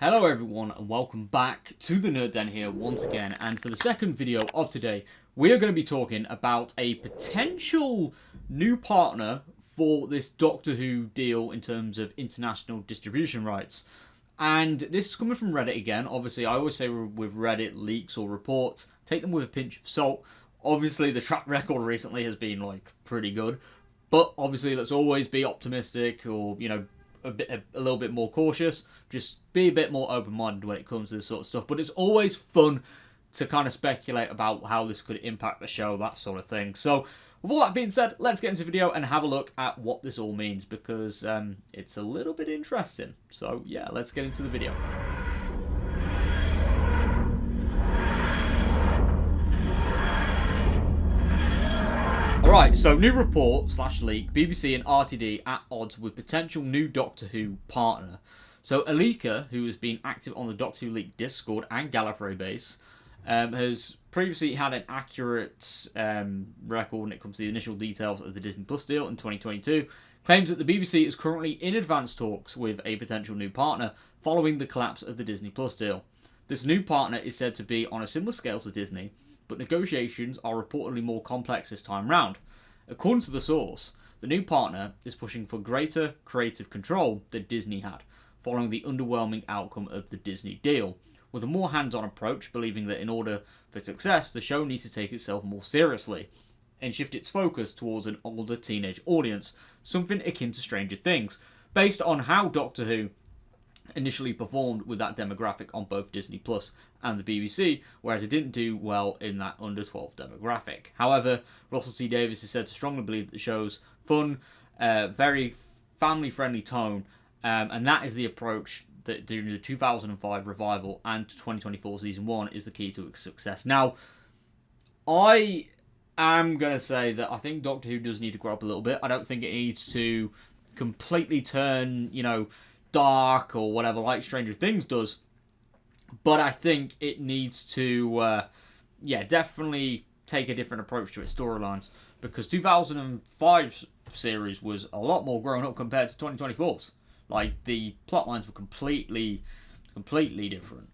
Hello everyone and welcome back to the Nerd Den here once again, and for the second video of today we are going to be talking about a potential new partner for this Doctor Who deal in terms of international distribution rights. And this is coming from Reddit again. Obviously I always say with Reddit leaks or reports, take them with a pinch of salt. Obviously the track record recently has been pretty good, but obviously let's always be optimistic or a little bit more cautious. Just be a bit more open-minded when it comes to this sort of stuff. But it's always fun to kind of speculate about how this could impact the show, that sort of thing. So with all that being said, let's get into the video and have a look at what this all means, because it's a little bit interesting. So yeah, let's get into the video. Alright, so new report / leak, BBC and RTD at odds with potential new Doctor Who partner. So Alika, who has been active on the Doctor Who leak Discord and Gallifrey base, has previously had an accurate record when it comes to the initial details of the Disney Plus deal in 2022, claims that the BBC is currently in advanced talks with a potential new partner following the collapse of the Disney Plus deal. This new partner is said to be on a similar scale to Disney, but negotiations are reportedly more complex this time round. According to the source, the new partner is pushing for greater creative control than Disney had, following the underwhelming outcome of the Disney deal, with a more hands-on approach, believing that in order for success, the show needs to take itself more seriously and shift its focus towards an older teenage audience, something akin to Stranger Things, based on how Doctor Who initially performed with that demographic on both Disney Plus and the BBC, whereas it didn't do well in that under 12 demographic. However, Russell T Davies is said to strongly believe that the show's fun, very family-friendly tone, and that is the approach that during the 2005 revival and 2024 season 1 is the key to its success. Now, I am going to say that I think Doctor Who does need to grow up a little bit. I don't think it needs to completely turn, dark or whatever like Stranger Things does, but I think it needs to definitely take a different approach to its storylines, because 2005's series was a lot more grown up compared to 2024's. The plot lines were completely different.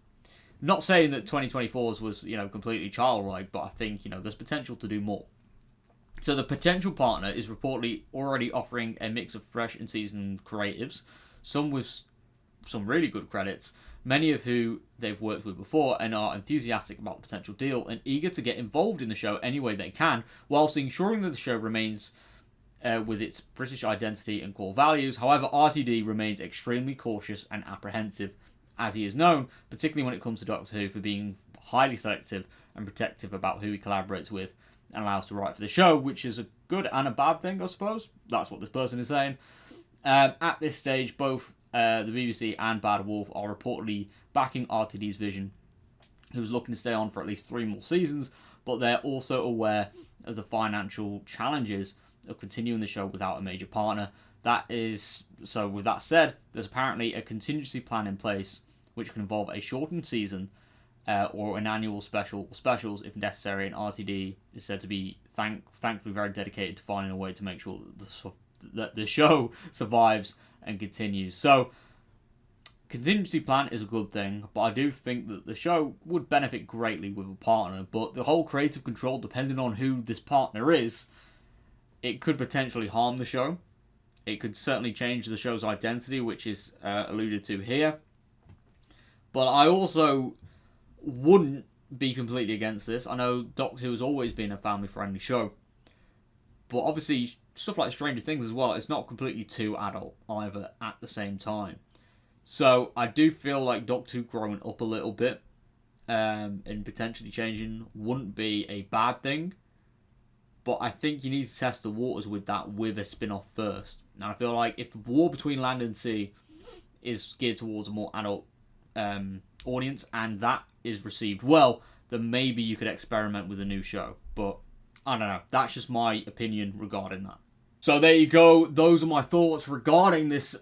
Not saying that 2024's was completely childlike, but I think there's potential to do more. So the potential partner is reportedly already offering a mix of fresh and seasoned creatives, some with some really good credits, many of who they've worked with before and are enthusiastic about the potential deal and eager to get involved in the show any way they can, whilst ensuring that the show remains with its British identity and core values. However, RTD remains extremely cautious and apprehensive, as he is known, particularly when it comes to Doctor Who, for being highly selective and protective about who he collaborates with and allows to write for the show, which is a good and a bad thing, I suppose. That's what this person is saying. At this stage, both the BBC and Bad Wolf are reportedly backing RTD's vision, who's looking to stay on for at least 3 more seasons, but they're also aware of the financial challenges of continuing the show without a major partner. So with that said, there's apparently a contingency plan in place which can involve a shortened season or an annual specials if necessary, and RTD is said to be thankfully very dedicated to finding a way to make sure that the show survives and continues. So contingency plan is a good thing, but I do think that the show would benefit greatly with a partner. But the whole creative control, depending on who this partner is, it could potentially harm the show. It could certainly change the show's identity, which is alluded to here. But I also wouldn't be completely against this. I know Doctor Who has always been a family-friendly show, but obviously stuff like Stranger Things as well, it's not completely too adult either at the same time. So I do feel like Doctor Who growing up a little bit and potentially changing wouldn't be a bad thing. But I think you need to test the waters with that with a spin-off first. Now I feel like if the war between land and sea is geared towards a more adult audience and that is received well, then maybe you could experiment with a new show. But I don't know. That's just my opinion regarding that. So there you go. Those are my thoughts regarding this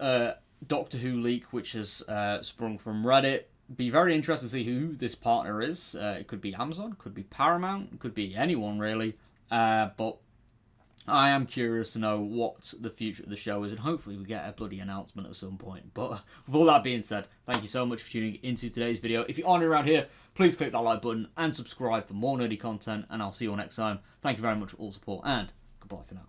Doctor Who leak, which has sprung from Reddit. Be very interested to see who this partner is. It could be Amazon, could be Paramount, it could be anyone really. But I am curious to know what the future of the show is, and hopefully we get a bloody announcement at some point. But with all that being said, thank you so much for tuning into today's video. If you are new around here, please click that like button and subscribe for more nerdy content, and I'll see you all next time. Thank you very much for all support, and goodbye for now.